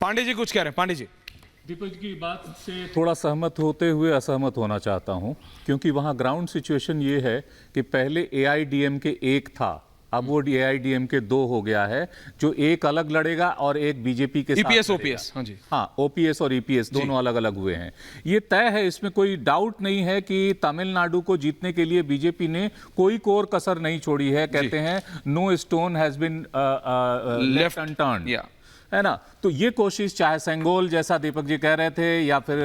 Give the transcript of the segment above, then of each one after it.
पांडे जी कुछ कह रहे हैं। पांडे जी, दीपक की बात से थोड़ा सहमत होते हुए असहमत होना चाहता हूं, क्योंकि वहां ग्राउंड सिचुएशन ये है कि पहले एआईडीएमके 1 था, अब वो एआईडीएमके 2 हो गया है, जो एक अलग लड़ेगा और एक बीजेपी के साथ ईपीएस लड़ेगा। ओपीएस, हाँ जी, हाँ, ओपीएस और ईपीएस दोनों अलग अलग हुए हैं। ये तय है, इसमें कोई डाउट नहीं है कि तमिलनाडु को जीतने के लिए बीजेपी ने कोई कोर कसर नहीं छोड़ी है। कहते हैं no stone has been left unturned, है ना। तो ये कोशिश, चाहे सेंगोल जैसा दीपक जी कह रहे थे, या फिर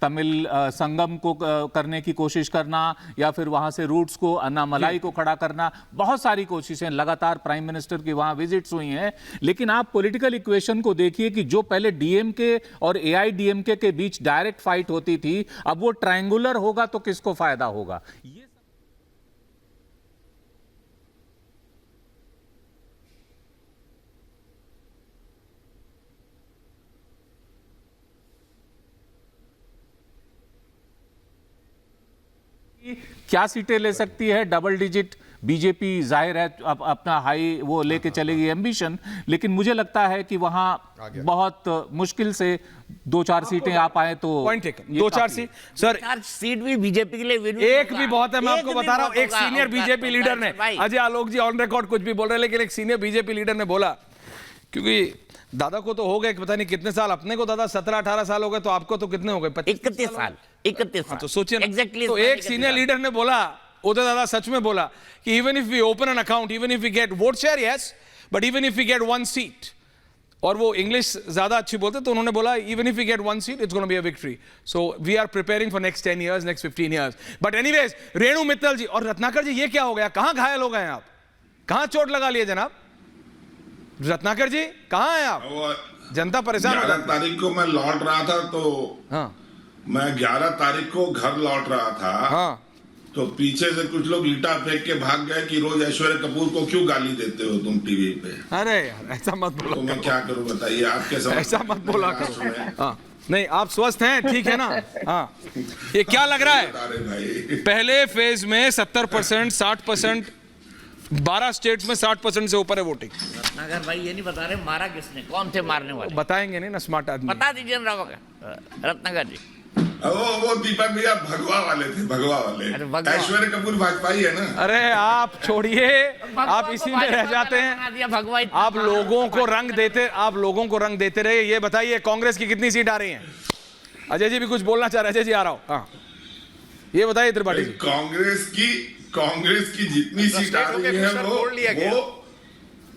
तमिल संगम को करने की कोशिश करना, या फिर वहां से रूट्स को, अन्नामलाई को खड़ा करना, बहुत सारी कोशिशें लगातार प्राइम मिनिस्टर की वहां विजिट्स हुई हैं। लेकिन आप पॉलिटिकल इक्वेशन को देखिए कि जो पहले डीएमके और एआईडीएमके के बीच डायरेक्ट फाइट होती थी, अब वो ट्रायंगुलर होगा तो किसको फायदा होगा। ये क्या सीटें ले सकती है, डबल डिजिट बीजेपी जाहिर है अपना हाई वो लेके चलेगी एम्बिशन, लेकिन मुझे लगता है कि वहां बहुत मुश्किल से 2-4 सीटें आ पाए तो point taken. 2-4 seat, sir 4 seat भी बीजेपी के लिए एक भी बहुत है। मैं आपको बता रहा हूं, एक सीनियर बीजेपी लीडर ने, अजय आलोक जी ऑन रिकॉर्ड कुछ भी बोल रहे हैं, लेकिन एक सीनियर बीजेपी लीडर ने बोला, क्योंकि दादा को तो हो गए पता नहीं कितने साल, अपने को दादा 17-18 साल हो गए, तो आपको तो कितने हो गए? 31 साल। 31 साल। तो सोचिए ना, Exactly तो एक सीनियर लीडर ने बोला, उदय दादा सच में बोला कि even if we open an account, even if we get vote share, yes, but even if we get 1 seat, और वो इंग्लिश ज्यादा अच्छी बोलते, तो उन्होंने बोला even if we get 1 seat it's gonna be a victory, so we are preparing for next 10 years, next 15 years। But anyways, Renu Mittal ji और रत्नाकर जी, ये क्या हो गया? कहां घायल हो गए आप? कहां चोट लगा लिए जनाब? रत्नाकर जी कहां हैं आप? जनता परेशान हो 11 तारीख को मैं लौट रहा था, तो हाँ, मैं 11 तारीख को घर लौट रहा था, हाँ, तो पीछे से कुछ लोग ईंटा फेंक के भाग गए कि रोज ऐश्वर्या कपूर को क्यों गाली देते हो तुम टीवी पे। अरे यार ऐसा मत बोला तो मैं क्या करूं बताइए, आपके समझ ऐसा मत बोला करो। हाँ, नहीं आप स्वस्थ हैं, ठीक है ना? हाँ, ये क्या लग रहा है? अरे भाई, पहले फेज में 70%, 60%, 12 स्टेट्स में 60% से ऊपर है वोटिंग। रत्नाकर भाई ये नहीं बता रहे मारा किसने, कौन थे मारने वाले? बताएंगे नहीं ना, स्मार्ट आदमी। बता दीजिए ना रत्नाकर जी। वो दीपक भैया भगवा वाले थे, भगवा वाले। अरे भगवा। ऐश्वर्या कपूर भाजपा ही है ना। अरे आप छोड़िए, आप इसी में रह जाते हैं। भगवा आप लोगों को रंग देते, आप लोगों को रंग देते रहे। ये बताइए कांग्रेस की कितनी सीट आ रही हैं? अजय जी भी कुछ बोलना चाह रहे हैं। अजय जी आ रहा हूं। हाँ, ये बताइए त्रिपाठी जी। कांग्रेस की जितनी सीट आ रही है वो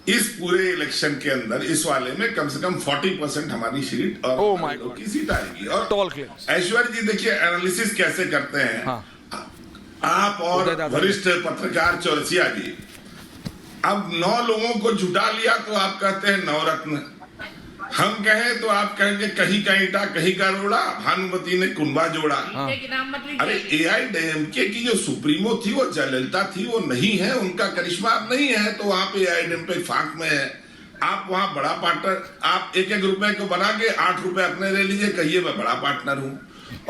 इस पूरे इलेक्शन के अंदर, इस वाले में कम से कम 40% हमारी सीट और हमारे लोग की सीट आएगी। और टॉल क्लेम्स। ऐश्वर्या जी देखिए एनालिसिस कैसे करते हैं। हाँ। आप और वरिष्ठ पत्रकार चौरसिया जी, अब 9 लोगों को जुटा लिया तो आप कहते हैं नवरत्न, हम कहें तो आप कहेंगे कहीं का ईटा कहीं का रोड़ा, भानुमति ने कुंभा जोड़ा। अरे एआईडीएमके की जो सुप्रीमो थी वो जयललिता थी, वो नहीं है, उनका करिश्मा अब नहीं है, तो वहां पे एआईडीएमके फाक में है। आप वहां बड़ा पार्टनर, आप 1-1 रुपए को बना के 8 रुपए अपने ले लीजिए, कहिए मैं बड़ा पार्टनर हूं।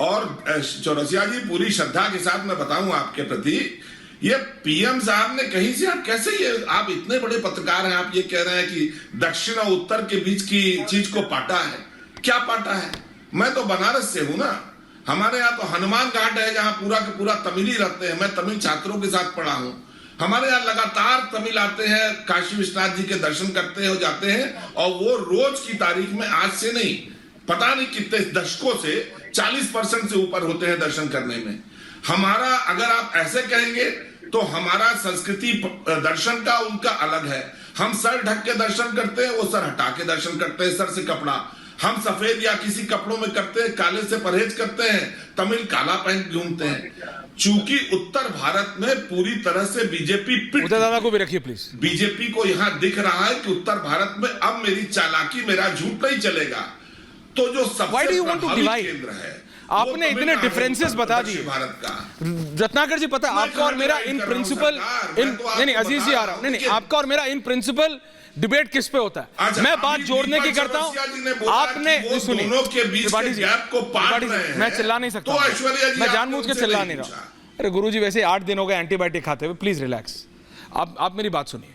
और चौरसिया जी, पूरी श्रद्धा के साथ मैं बताऊं आपके प्रति, ये पीएम साहब ने कहीं से, आप कैसे, ये आप इतने बड़े पत्रकार हैं, आप ये कह रहे हैं कि दक्षिण और उत्तर के बीच की चीज को पाटा है। क्या पाटा है? मैं तो बनारस से हूं ना, हमारे यहाँ तो हनुमान घाट है जहां पूरा का पूरा तमिल ही रहते हैं। मैं तमिल छात्रों के साथ पढ़ा हूं, हमारे यहाँ लगातार तमिल आते हैं, काशी विश्वनाथ जी के दर्शन करते हो जाते हैं, और वो रोज की तारीख में, आज से नहीं, पता नहीं कितने दशकों से 40% से ऊपर होते हैं दर्शन करने में। हमारा, अगर आप ऐसे कहेंगे तो हमारा संस्कृति दर्शन का उनका अलग है। हम सर ढक के दर्शन करते हैं, वो सर हटा के दर्शन करते हैं, सर से कपड़ा। हम सफेद या किसी कपड़ों में करते हैं, काले से परहेज करते हैं, तमिल काला पहन घूमते हैं। चूंकि उत्तर भारत में पूरी तरह से बीजेपी पिट, उदय दादा को भी रखिए प्लीज। बीजेपी को यहां दिख रहा है कि उत्तर भारत में अब मेरी चालाकी, मेरा झूठ नहीं चलेगा। तो जो सबसे प्रभावी केंद्र है, आपने इतने डिफरेंसेस बता दिए भारत का। रत्नाकर जी, पता आपका और मेरा इन प्रिंसिपल, नहीं अजीज जी आ रहा हूं, नहीं आपका और मेरा इन प्रिंसिपल डिबेट किस पे होता है? मैं बात जोड़ने की करता हूं, आपने सुनिए त्रिपाठी जी, मैं चिल्ला नहीं सकता, मैं जानबूझ के चिल्ला नहीं रहा। अरे गुरुजी, वैसे 8 दिन हो गए एंटीबायोटिक खाते हुए, प्लीज रिलैक्स। आप मेरी बात सुनिए।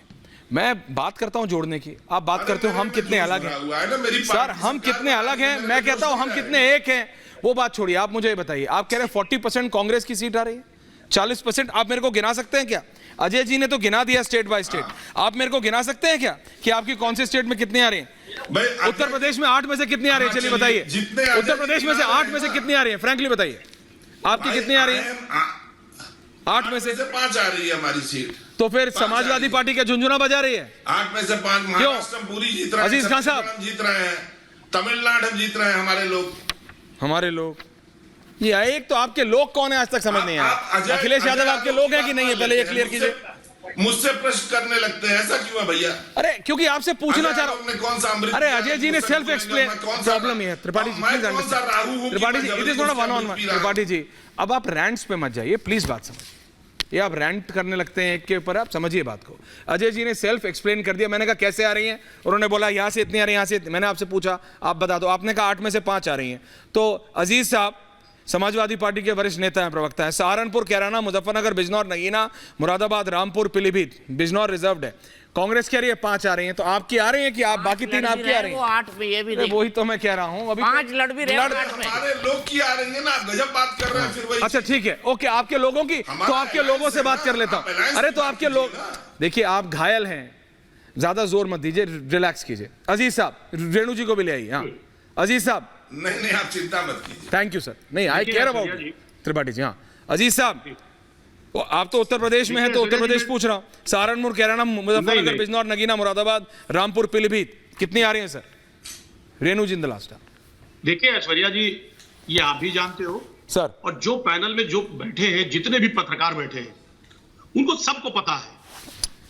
मैं बात करता हूं जोड़ने की, आप बात करते हो हम कितने अलग हैं। हुआ है ना मेरी सर पार्टी हम सरकार कितने में अलग हैं, आने मैं में कहता हूं हम दोस्त कितने एक हैं, वो बात छोड़िए। आप मुझे ये बताइए, आप कह रहे हैं 40% कांग्रेस की सीट आ रही है, 40%। आप मेरे को गिना सकते हैं क्या? अजय जी ने तो गिना दिया स्टेट बाय स्टेट, आप मेरे को गिना सकते हैं क्या कि आपकी कौन से स्टेट में कितनी आ रही है? भाई, उत्तर प्रदेश में 8 में से कितनी आ रही है? चलिए बताइए, जितने उत्तर प्रदेश में से 8 में से कितनी आ रही है? फ्रैंकली बताइए, आपकी कितनी आ रही है? 8 में से 5 आ रही है हमारी सीट। तो फिर समाजवादी पार्टी क्या झुंझुना बजा रही है? 8 में से 5 महाराष्ट्र हम पूरी जीत रहे हैं, अजीज खान साहब। छत्तीसगढ़ हम जीत रहे हैं, तमिलनाडु हम जीत रहे हैं, हमारे लोग। ये एक तो आपके लोग कौन है आज तक समझ नहीं आया। अखिलेश यादव आपके लोग हैं कि नहीं है, पहले ये क्लियर कीजिए। मुझसे प्रश्न करने लगते हैं, ऐसा क्यों है भैया? अरे क्योंकि आपसे पूछना चाह रहा हूँ कौन सा अमृत। अरे अजय जी ने सेल्फ एक्सप्लेन, प्रॉब्लम है Tripathi ji, please understand. Tripathi ji, it is not one on one. Tripathi ji अब आप रैंट्स पे मत जाइए प्लीज, बात समझिए। ये आप रैंट करने लगते हैं एक के ऊपर, आप समझिए बात को। अजय जी ने सेल्फ एक्सप्लेन कर दिया। मैंने कहा कैसे आ रही हैं, उन्होंने बोला यहाँ से इतनी आ रही है, यहाँ से। मैंने आपसे पूछा आप बता दो, आपने कहा 8 में से 5 आ रही हैं। तो अजीज साहब समाजवादी पार्टी के वरिष्ठ नेता हैं, प्रवक्ता हैं। सहारनपुर, कैराना, मुजफ्फरनगर, बिजनौर, नगीना, मुरादाबाद, रामपुर, पीलीभीत, बिजनौर रिजर्व्ड है। कांग्रेस कह रही है 5 आ रही हैं, तो आपकी आ रही है कि आप बाकी 3 आपकी आ रही वो हैं? 8 पे, ये भी अरे वही तो मैं कह रहा हूं, अभी 5 लड़ भी रहे हैं 8 में। हमारे लोग की आ रही है ना, गजब बात कर रहे हैं फिर वही। अच्छा ठीक है, ओके, आपके लोगों की, तो आपके लोगों से बात कर लेता हूं। अरे तो आपके लोग, देखिए आप घायल हैं, ज्यादा जोर मत दीजिए, रिलैक्स कीजिए। अजीज साहब रेणु जी को भी ले आइए। हाँ अजीज साहब। नहीं आप चिंता मत कीजिए। Thank you sir. नहीं आई केयर अबाउट त्रिपाठी जी। हाँ अजीज साहब, आप तो उत्तर प्रदेश में है तो उत्तर प्रदेश पूछ रहा हूँ। सहारनपुर, कैराना, मुजफ्फरनगर, बिजनौर, नगीना, मुरादाबाद, रामपुर, पीलीभीत कितनी आ रही है sir? Renu ji in the last. देखिए ऐश्वर्या जी, ये आप भी जानते हो सर, और जो पैनल में जो बैठे हैं, जितने भी पत्रकार बैठे हैं, उनको सबको पता है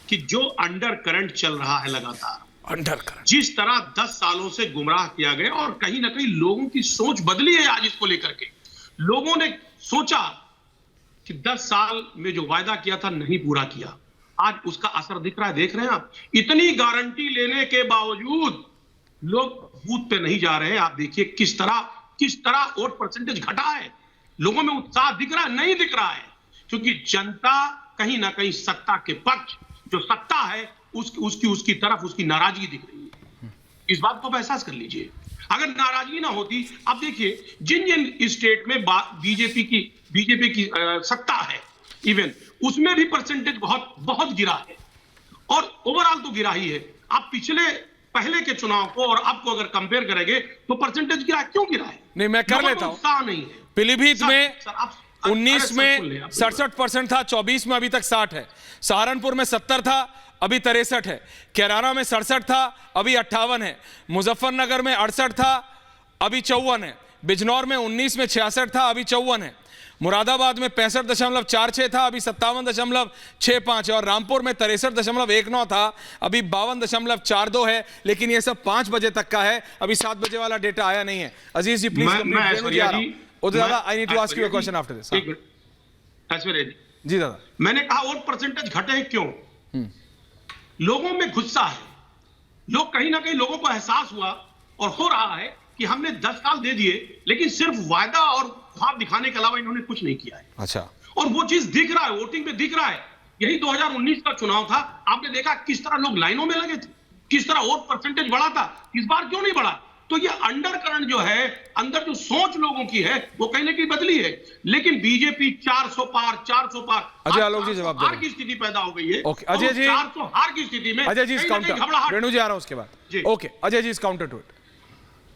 कि जो अंडर करंट चल रहा है लगातार, अंडर करंट, जिस तरह 10 सालों से गुमराह किया गया, और कहीं ना कहीं लोगों की सोच बदली है आज इसको लेकर के। लोगों ने सोचा कि 10 साल में जो वायदा किया था नहीं पूरा किया, आज उसका असर दिख रहा है। देख रहे हैं आप, इतनी गारंटी लेने के बावजूद लोग बूथ पे नहीं जा रहे हैं। आप देखिए किस तरह वोट परसेंटेज घटा है, लोगों में उत्साह दिख रहा है नहीं दिख रहा है, क्योंकि जनता कहीं ना कहीं सत्ता के पक्ष, जो सत्ता है उसकी तरफ उसकी नाराजगी दिख रही है। इस बात को आप एहसास कर लीजिए। अगर नाराजगी ना होती, आप देखिए जिन जिन स्टेट में बीजेपी की सत्ता है, इवन उसमें भी परसेंटेज बहुत गिरा है, और ओवरऑल तो गिरा ही है। आप पहले के चुनाव को और अब को अगर कंपेयर करेंगे तो परसेंटेज गिरा, क्यों गिरा है? नहीं मैं कर लेता हूं। उत्साह नहीं है। पीलीभीत में 19 में अरे 67% था, 24 में अभी तक 60 है। सहारनपुर में 70 था, अभी 63 है। कैराना में 67 था, अभी 58 है। मुजफ्फरनगर में 68 था, अभी 54 है। बिजनौर में 19 में 66 था, अभी 54 है। मुरादाबाद में 65.46 था, अभी 57.65 है। और रामपुर में 63.19 था, अभी 52.42 है। लेकिन ये सब 5 बजे तक का है, अभी 7 बजे वाला डेटा आया नहीं है। अजीज जी प्लीज, दादा I need to ask you a question after this. Aishwarya ji दादा, मैंने कहा वोट परसेंटेज घटे हैं क्यों? लोगों में गुस्सा है। लोग कहीं ना कहीं, लोगों को एहसास हुआ और हो रहा है कि हमने 10 साल दे दिए, लेकिन सिर्फ वायदा और ख्वाब दिखाने के अलावा इन्होंने कुछ नहीं किया है। अच्छा, और वो चीज दिख रहा है, वोटिंग पे दिख रहा है। यही 2019 का चुनाव था, आपने देखा किस तरह लोग लाइनों में लगे थे, किस तरह वोट परसेंटेज बढ़ा था। इस बार क्यों नहीं बढ़ा? तो ये अंडर करंट जो है, अंदर जो सोच लोगों की है, वो कहीं ना कहीं बदली है। लेकिन बीजेपी 400 पार अजय आलोक जी जवाब हार की स्थिति पैदा हो गई है। ओके अजय जी, 400 हार की स्थिति में अजय जी इस काउंटर, रेणु जी आ रहा हूं उसके बाद। ओके अजय जी इस काउंटर टू इट।